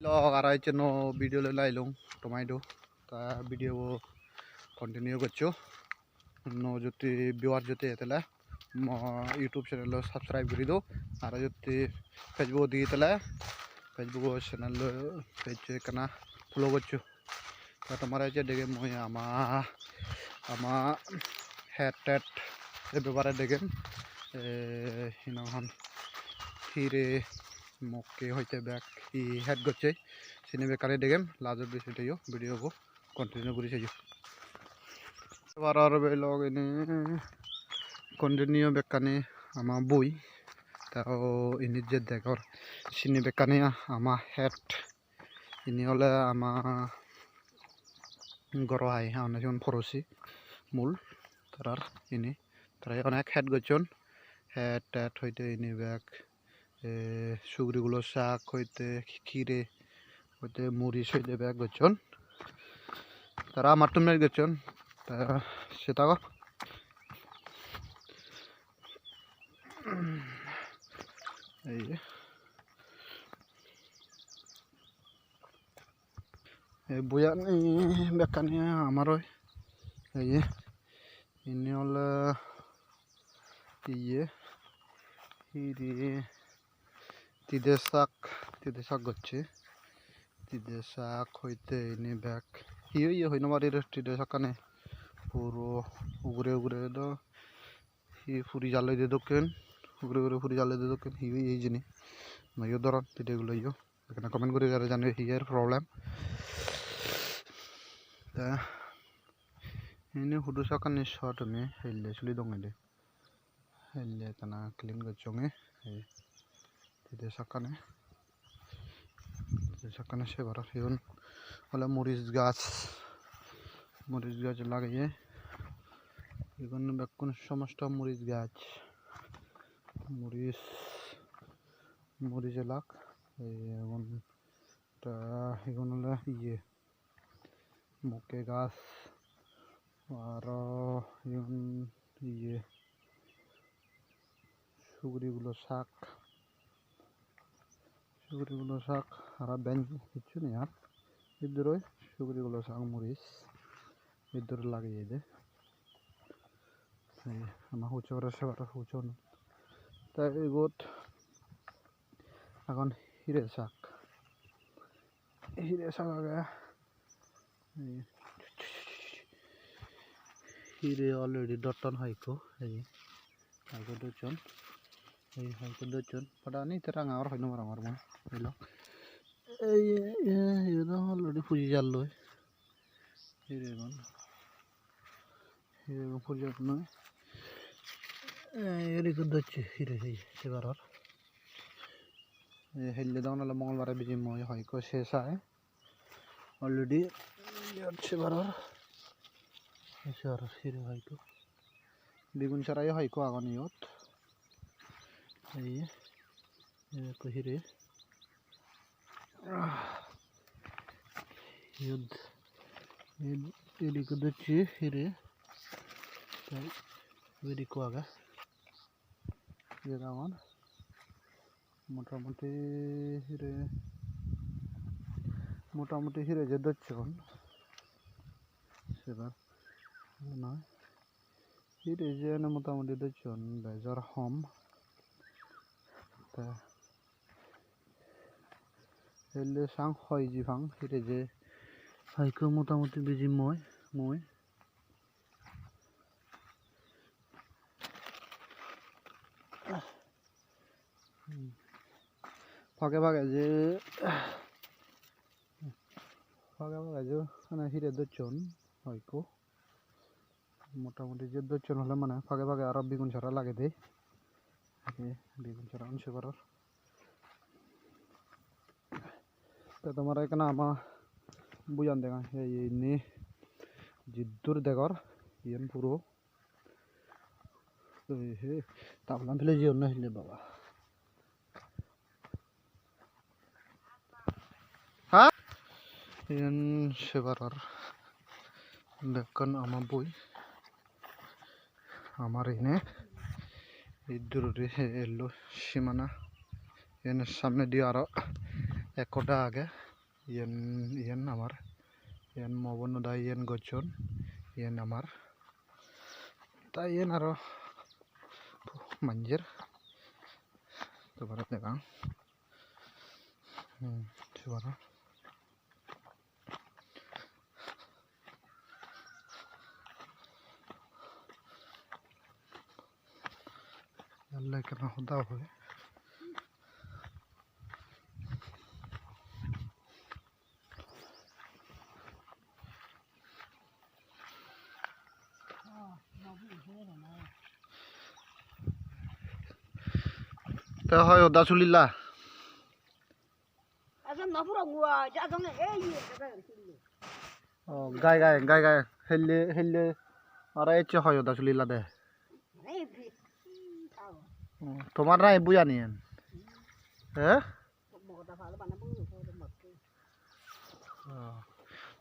আড়াই chain video লাইলং টমাইটো তা video continue করছো যদি ভিউয়ার যদি এতলে ইউটিউব চ্যানেল সাবস্ক্রাইব করে দো আর যদি ফেসবুক দিয়ে তেলে ফেসবুক চ্যানেল পেজ কানা ফলো করছো তা তোমার দেখে মই আমার হেড টেট ব্যাপারে দেখেন হিনাখন হিরে মকে হইতে ব্যাক হি হেড করছে সিনে বেকারে দেখেন লাজত বেশি ভিডিও কন্টিনিউ করে চাই এবার আর বেলগ এনে কন্টিনিউ বেকানে আমার বই তাও ইনি যে দেখর সিনে বেকানে আমার হেড ইনি হলে আমার গড়াই অনেক ফরসি মূল তার ইনি তারাই অনেক হেড করছেন হেড টেট হইতে ইনি ব্যাক সুগরিগুলো শাক হইতে ক্ষীরে হইতে মরিচ হইতে ব্যাগ করছেন তারা আমার তুমি গেছেন সেটা এই বয়ানি বেকানি আমারও এই ইনি হলে ইয়ে হিরে তিদে শাক করছে তিদে শাক হইতে ইনি ব্যাগ ইয়ে হইন মারি তিদে শাক কানে পুরো উগরে তো হি ফুরি জালে দিয়ে দোকেন উগরে ফুরি জালে দিয়ে দোকেন হি এই জিনিস নয় ধরন তিদেগুলো এখানে কমেন্ট করে জানে হিয়ার প্রবলেম তা ini hudu sakan ni shot me helle suli dong ide helle kana clean gachonge tide sakane se bara hiun wala moriz gach লাগিয়ে এখন বেকুন সমস্ত মরিচ গাছ মরিচ এলাক এখন এখন হলে ইয়ে মকে গাছ আর ইয়ে সুগরিগুলো শাক আর ব্যাঞ্জ কিছু নেই আর ইদুরই সুগরিগুলো শাক মরিচ ইদুর লাগিয়ে দে আমার হুচো করে সেবার হুচো তাই এগোত এখন হিরে শাক আগে হিরে অলরেডি ডটন হাইকো হাইকো দুজন pada ni terang awar hoino marang marang hilo এই অলরেডি ফুজি জাল লই হিরে ফুজি জাল নয় এরিকো দচ্ছে হিরে সেবারর হেললে দাও নালে মঙ্গলবারে বিজি মই হয়কো শেষ আয় অলরেডি সেবারর হিরে হয়কো বেগুন সারাই হয়কো আগন ইয়ত এই হিরে এদিকে দিচ্ছি হিরে তাই এদিকে আগে আমার মোটামুটি হিরে যে দিচ্ছেন সেবার নয় হিরে যে মোটামুটি দিচ্ছেন বেজার হম তা হেললে সাং হয় জিভাং হিরে যে হাইকো মোটামুটি বেজি মই ফাঁকে যে মানে হিরে দচ্ছন হয়কো মোটামুটি যে দচ্ছন হলে মানে ফাঁকে আরো বেগুন ছাড়া লাগে দেয় বেগুন ছাড়া অংশ করার তা তোমার এখানে আমার বুঝান দেখা এই জিদ্দুর দেখর ইয়েন পুরো তাপলাম ফেলে যে অন্য হিলে বাবা হ্যাঁ ইয়েন সেবার বেকন আমার বই আমার এনে ইদ্দুরে এলো সীমানা এর সামনে দিয়ে আরো একটা আগে yen amar yen mobon da yen gochon yen amar ta yen aro manjir to barat degang subara Allah kena hoda hoy ta hoy hoda sulila gai helle ara eche hoy hoda sulila de তোমার নাই বুয়া নিয়েন হ্যাঁ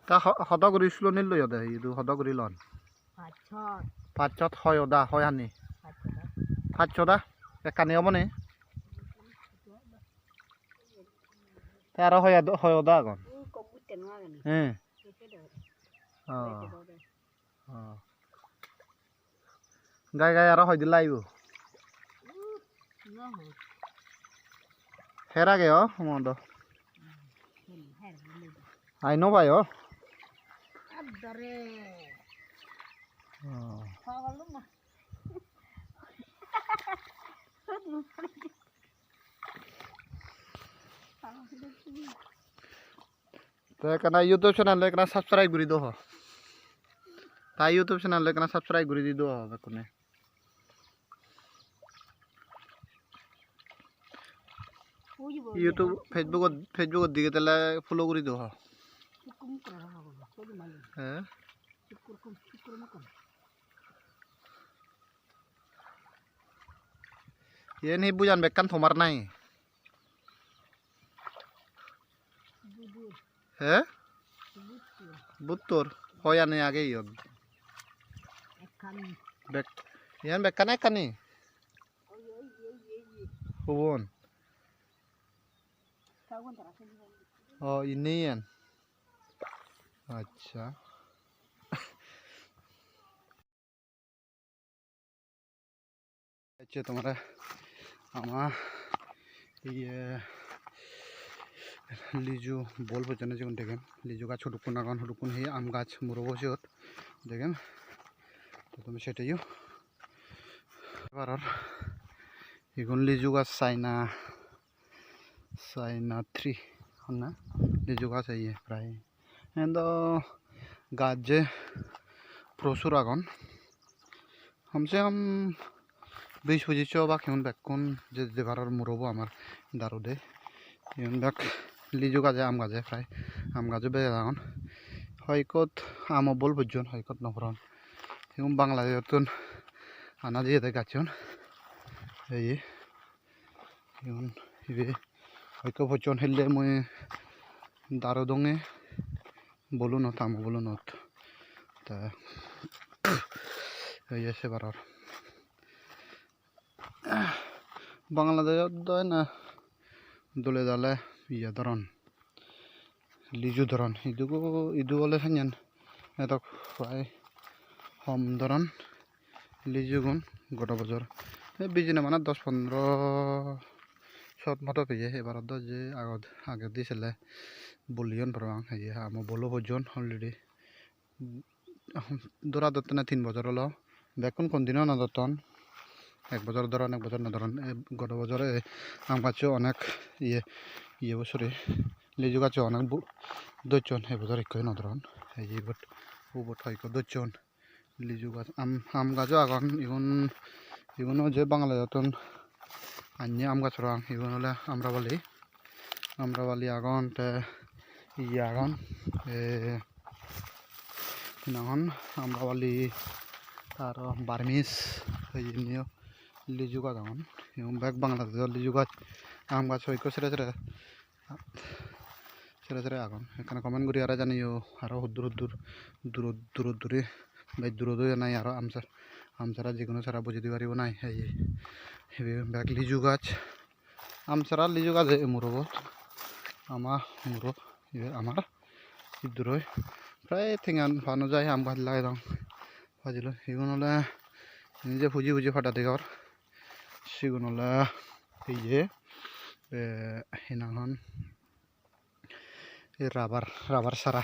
তা সদা কৰিছিলো নিলো ইহঁতে এইটো সদা কৰি লন পাঁচত হয় অদা হয় আনি পাঁচশদা একানি হ'বনে আৰু হয় অদা আগন গাই আৰু হয় দিলা আহিব হেৰাগে মদ আই নবাই তো এখানে ইউটিউব চ্যানেল এখানে সাবস্ক্রাইব করে দো তাই ইউটিউব চ্যানেল এখানে সাবস্ক্রাইব করে দি দো এখানে ইউটিউব ফেসবুকত দিকে তাহলে ফলো করে দো হ্যাঁ ini bujan bekan thomar nai he butur hoyane age yon bek yan bekan ekani hubon oh ini yan acha acha tomara ama ये লিজু বল পর্যন্ত যেমন দেখেন লিজু গাছ হুডুকুন আগান হুডুকুন হে আম গাছ মুরো বসিত দেখেন তো তুমি সেটাইও এবার এগুন লিজু গাছ চাইনা 3 না লিজু গাছ এই প্রায় এন্ড গাছ যে প্রচুর আগান हमसे हम 20-25 বা কেমন বেকুন যে দেবারর মুরবো আমার দারু দে ইউন বেক লিজু গাছে আম গাছে প্রায় আম গাছে বেজে এখন হয়কত আম বল বুঝজন হয়কত নভরন এবং বাংলাদেশন আনা দিয়ে দেয় গাছন এই ইউন ইবে হয়ক বুঝজন হেললে মই দারু দঙে বলু নত আম বলু নত তা এই এসে বারর বাংলাদেশত দয় না দলে দালে ইয়া ধরন লিজু ধরন ইদু বলে সাঞ্জান এত প্রায় হম ধরন লিজু গুণ গোটা বছর বিজিনে মানে 10-15 শত মতো পেয়ে এবার যে আগে দিয়েছিলে বলিয়ন পরবাং এই আমার বলো পর্যন অলরেডি দৌড়া ধরতে না 3 বছর হলো বেকুন কোন দিনও না ধরতন 1 বছর ধরন 1 বছর না ধরন গত বছরে আম গাছে অনেক ইয়ে বছরে লিজু গাছে অনেক দইজন এবছর একই না ধরন এই উবট হয়তো দইজন লিজু গাছ আম গাছও আগান এগুলো যে বাংলাদেশন আনিয়ে আম গাছ রং এগুলো হলে আমরাবালি আগান ইয়ে আগান এখন আমরাবালি আর বার্মিস এই নিয়ে লিজু গাছ আগান এবং ব্যাগ বাংলাদেশের লিজু গাছ আম গাছ হয়তো সেরে আগান এখানে কমেন্ট করি আর জানিও আরও দূরে বাই দূরে নাই আরও আমসারা যে কোনো সারা বুঝে দিতে পারিব নাই এই ব্যাগ লিজু গাছ আমসারা লিজু গাছ মুরব আমা মুরব আমার ইদুর প্রায় ঠেঙান ফানো যায় আম গাছ লাগাই দं ফাজিল এগুন হলে নিজে ফুজি ফুজি ফাটাতে ঘর সেগুন হলে এই যে হিনাখন এই রাবার সারা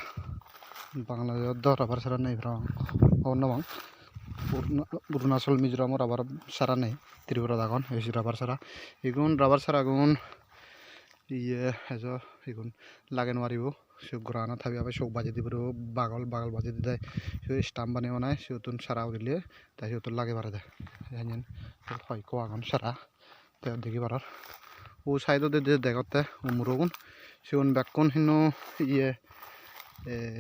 বাংলাদেশ রাবার সারা নেই অন্য বাং অরুণাচল মিজোরাম রাবার সারা নেই ত্রিপুরা দাগন এই রাবার সারা এগুন রাবার সারা গুণ এগুন লাগে নোৱাৰিব সব গ্রানা থাকি আবার সব বাজে দিব বাগল বাজে দিয়ে সে স্টাম্প বানিয়ে বানায় সেতুন সারা উড়িলে তাই সেতুন লাগে পারে দেয় জানেন হয় কোয়াগন সারা তাই দেখি পারার ও সাইডও দেখতে মুরগুন সেগুন ব্যাকুন হিনো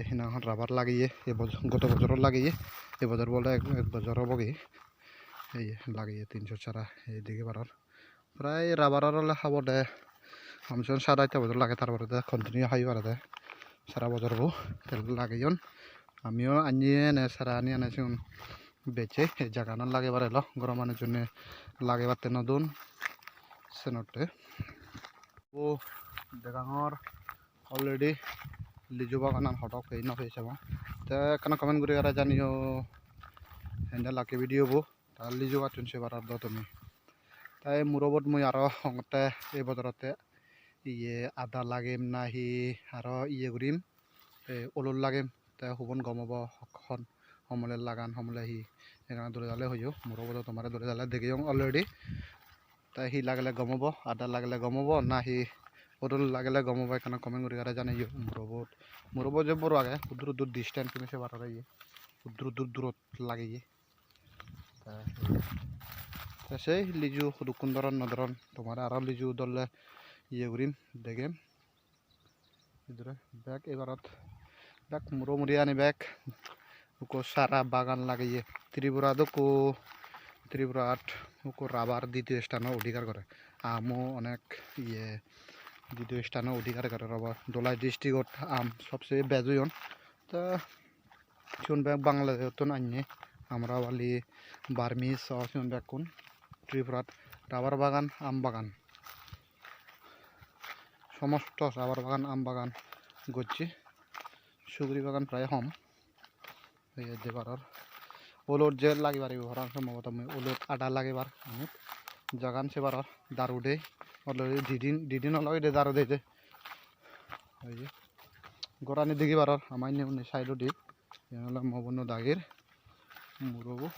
হিনাখন রাবার লাগিয়ে গত বছর লাগিয়ে এবছর বলে এক বছর হব কি এই লাগিয়ে 300 সারা এই দেখি পারার প্রায় রাবারের খাব দে আমি যখন সারা একটা বছর লাগে তারপরে কন্টিনিউ খাই পারে সারা বছর হবো তাহলে লাগিয়েন আমিও আনিয়ে নে সারা আনি আনাইছি বেচে এই জায়গানো লাগে পারে গরমের জন্য লাগে পারতে নতুন সেনটে ও দেখাঙর অলরেডি লিজু বাগান হটক এই ন হয়েছে তা কেন কমেন্ট করে যারা জানিও হ্যান্ডেল লাকে ভিডিও বো তার লিজু গাছন সেবার আর তুমি তাই মুরবত মই আরো সংগতে এই বছরতে আদা লাগিম না হি আরো করিম ওলুর লাগিম তাই হুবন গমাব খন সমলে লাগান সমলে হি এখানে দৌড়ে যালে হইও মুরবত তোমার দৌড়ে যালে দেখিও অলরেডি তাই হি লাগলে গমাব আদা লাগলে গমাব না হি ওলুর লাগলে গমাব এখানে কমেন্ট করে যারা জানাইও মুরবত যে বড় আগে দূর ডিস্টেন্স তুমি সে বাড়া দূরত লাগিয়ে সেই লিজু দুকুন ধরন নধরন তোমার আরো লিজু ধরলে করিম দেখিম ইদরে ব্যাগ এবারত ব্যাগ মুড়ি আনি ব্যাগ সারা বাগান লাগিয়ে ত্রিপুরাত রাবার দ্বিতীয় স্থানে অধিকার করে আমও অনেক দ্বিতীয় স্থানে অধিকার করে রাবার দোলাই ডিস্ট্রিক্টত আম সবচেয়ে বেজয়ন তা সিউন ব্যাগ বাংলাদেশত আনিয়ে আমরা বালি বার্মিস সিউন ব্যাগ কোন ত্রিপুরাত রাবার বাগান আম বাগান সমস্ত রাবার বাগান আম বাগান করছি সুগরি বাগান প্রায় হম যেবারর ওলুর যে লাগিবার ভরান সম্ভবত আমি ওলুর আডা লাগিবার আমি জাগান সেবারর দারু দে অলরেডি দিদিন অলরেডি দারু দে ওই যে গোড়ানি দেখিবারর আমার নিয়ে সাইডও দি হলো মবন্য দাগের মুরবো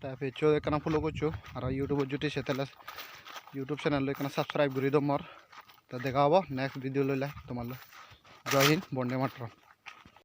তা পেজও এখানে ফলো করছো আর ইউটিউবে যদি সেতেলে ইউটিউব চ্যানেল এখানে সাবস্ক্রাইব করে দাও মোর তা দেখা হব নেক্সট ভিডিও লইলে তোমার জয় হিন্দ বন্দে মাতরম।